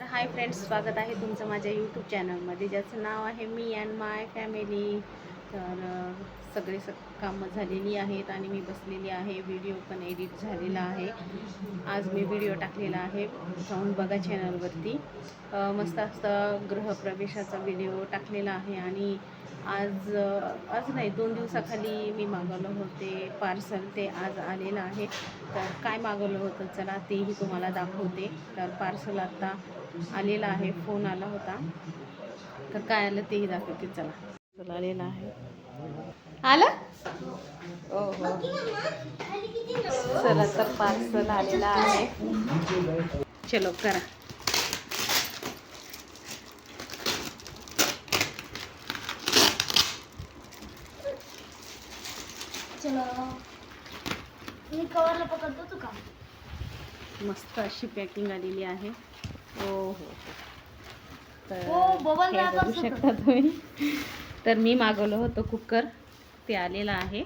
तर hi friends, स्वागत आहे तुमचं माझ्या यूट्यूब चॅनलमध्ये, ज्याचं नाव आहे मी अँड माय फॅमिली. तर सगळे कामं झालेली आहेत आणि मी बसलेली आहे. व्हिडिओ पण एडिट झालेला आहे. आज मी व्हिडिओ टाकलेला आहे, जाऊन बघा चॅनलवरती. मस्त असं गृहप्रवेशाचा व्हिडिओ टाकलेला आहे. आणि आज नाही, 2 दिवसाखाली मी मागवलं होते पार्सल, ते आज आलेलं आहे. तर काय मागवलं होतं चला तेही तुम्हाला दाखवते. तर पार्सल आता आलेला आहे, फोन आला होता, तर काय आलं तेही दाखवते. चला आलेला आहे, आलं हो हो. चला, तर पार्सल आलेला आहे. चलो करा. चलो मी कवरला पकडतो तू का. मस्त अशी पॅकिंग आलेली आहे. हो हो. तर बबल हे बघू शकता तुम्ही. तर मी मागवलं होतं कुकर, ते आलेलं आहे.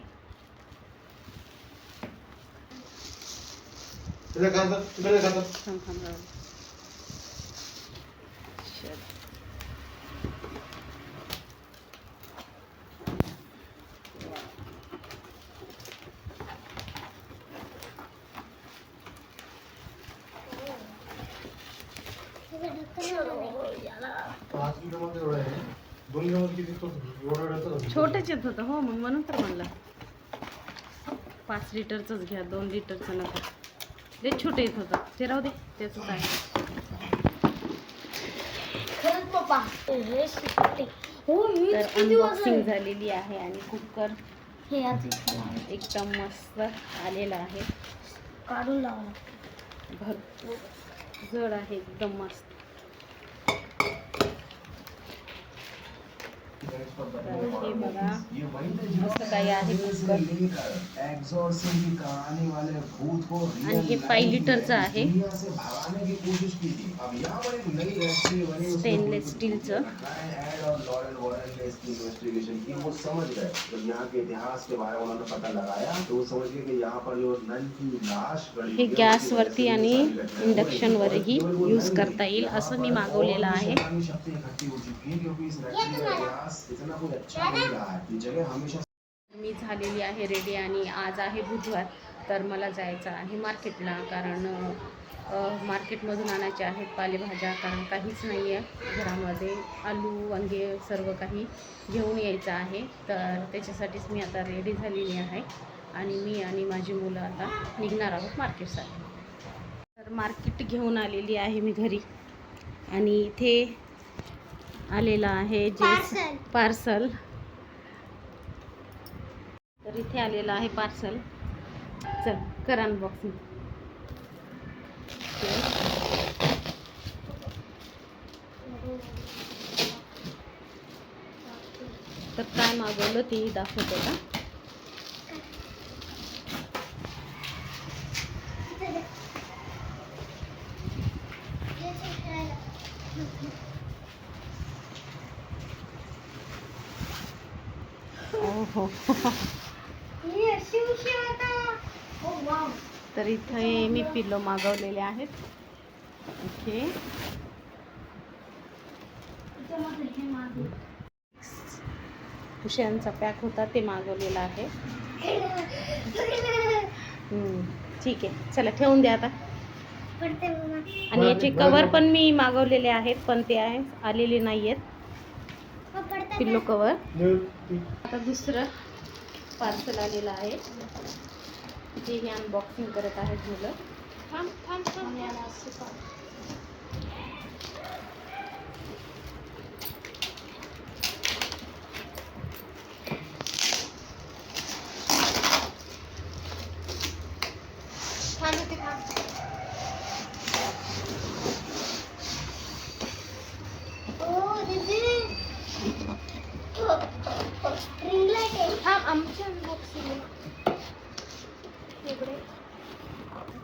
छोटंच येत होतं हो, मग म्हणून तर म्हणलं 5 लिटरचंच घ्या, 2 लिटरचं नका. ते छोटं येत होतं, ते राहू दे, त्याच आहे. खरंच पप्पा तर अनबॉक्सिंग झालेली आहे आणि कुकर हे एकदम मस्त आलेला आहे. काढून लावा, भरपूर जड आहे, एकदम मस्त. हे बघा, मस्त काही आहे कुकर. आणि हे 5 लिटरचं आहे, स्टेनलेस स्टीलचं. हे गॅसवरती आणि इंडक्शनवरही यूज करता येईल असं मी मागवलेलं आहे. मी झालेली आहे रेडी आणि आज आहे बुधवार. तर मला जायचं आहे मार्केटला, कारण मार्केटमधून आणायचे आहेत पालेभाज्या, कारण काहीच नाही आहे घरामध्ये. आलू वांगे सर्व काही घेऊन यायचं आहे. तर त्याच्यासाठीच मी आता रेडी झालेली आहे आणि मी आणि माझी मुलं आता निघणार आहोत मार्केटसाठी. तर मार्केट घेऊन आलेली आहे मी घरी, आणि इथे आलेला आहे जे पार्सल. तर इथे आलेलं आहे पार्सल. चल कर अनबॉक्सिंग. तर काय मागवलं तेही दाखवतो का. हो. तर इथे मी पिलो मागवलेले आहेत. इथे कुशनचा पॅक होता, ते मागवलेला आहे. ठीक आहे, चला ठेवून द्या आता. आणि याचे कवर पण मी मागवलेले आहेत, पण ते आहे आलेले नाही आहेत पिल्लो कवर. आता दुसरं पार्सल आलेलं आहे, जे हे अनबॉक्सिंग करत आहेत मुलं.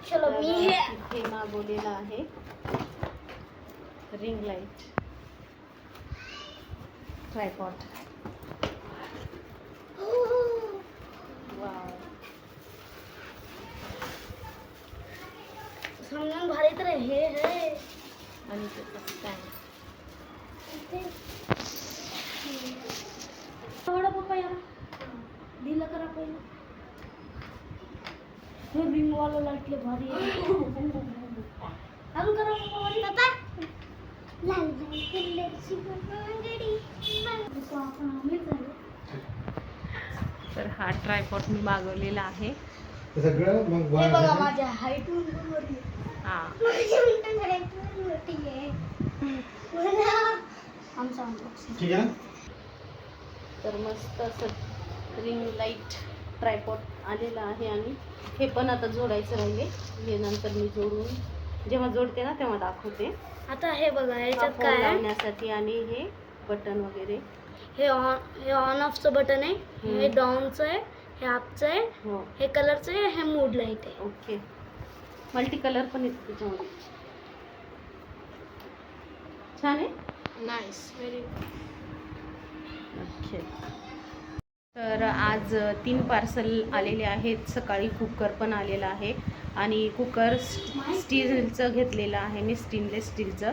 चलो मी हे मागवलेलं आहे रिंग लाईट ट्रायपॉड. वाव, सामान भारी तर हे है. आणि त्याचं स्टँड. पप्पा यार दिलं करा पहिलं. हे रिंगवाला लाटले भारी अजून करा पप्पा. लाल कलरची गाडी. तर हा ट्रायपॉड मी मागवलेला आहे. सगळं मग हे बघा माझ्या हाईट वर हां आमचा unboxing. ठीक आहे. तर मस्त असं रिंग लाईट ट्रायपॉड आलेला आहे. आणि हे पण आता जोडायचं राहिले. हे नंतर मी जोडून जेव्हा जोडते ना तेव्हा दाखवते. आता हे बघा याच्यात फोन काय आहे? लावण्यासाठी आणि हे बटन वगैरे. हे ऑन ऑफचं बटन आहे, हे डाऊनचं आहे, हे अपचं आहे, हो हे कलरचं आहे, हे मूड लाईट आहे. ओके. मल्टी कलर पण येतो त्याच्यामध्ये. छान आहे. Nice very okay. तर आज 3 पार्सल आलेले आहेत. सकाळी कुकर पण आलेला आहे आणि कुकर स्टीलचं घेतलेलं आहे मी, स्टेनलेस स्टीलचं.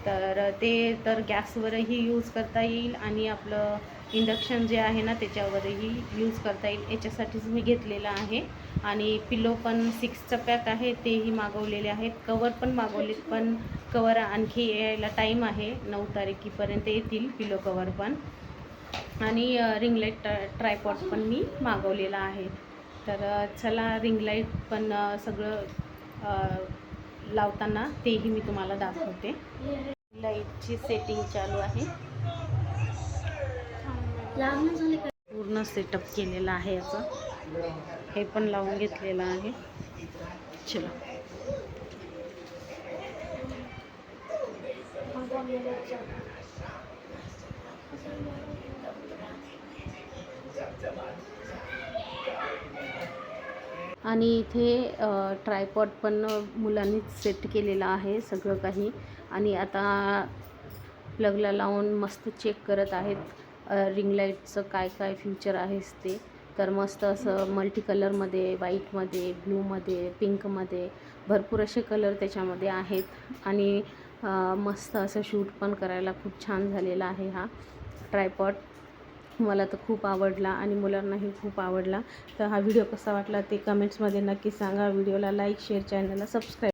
तर ते तर गॅसवरही यूज करता येईल आणि आपलं इंडक्शन जे आहे ना त्याच्यावरही यूज करता येईल, याच्यासाठीच मी घेतलेलं आहे. आणि पिलो पण 6चं पॅक आहे तेही मागवलेले आहेत. कवर पण मागवलेत, पण कवर आणखी यायला टाईम आहे, 9 तारखेपर्यंत येतील पिलो कवर पण. आणि रिंग लाईट ट्रायपॉड पण मी मागवलेला आहे. तर चला रिंग लाईट पण सगळं लावताना तेही मी तुम्हाला दाखवते. लाईटची सेटिंग चालू आहे. पूर्ण सेटअप केलेलं आहे याचं. हे पण लावून घेतलेलं आहे. चला आणि इथे ट्रायपॉड पण मुलांनीच सेट केलेलं आहे सगळं काही. आणि आता प्लगला लावून मस्त चेक करत आहेत रिंग लाईटचं काय काय फ्युचर आहेस ते. तर मस्त असं मल्टी कलरमध्ये, व्हाईटमध्ये, ब्लूमध्ये, पिंकमध्ये भरपूर असे कलर त्याच्यामध्ये आहेत. आणि मस्त असं शूट पण करायला खूप छान झालेला आहे हा ट्रायपॉड. मला तर खूप आवडला आणि मुलांनाही खूप आवडला. तर हा व्हिडिओ कसा वाटला ते कमेंट्समध्ये नक्की सांगा. व्हिडिओला लाईक, शेअर, चॅनलला सबस्क्राईब.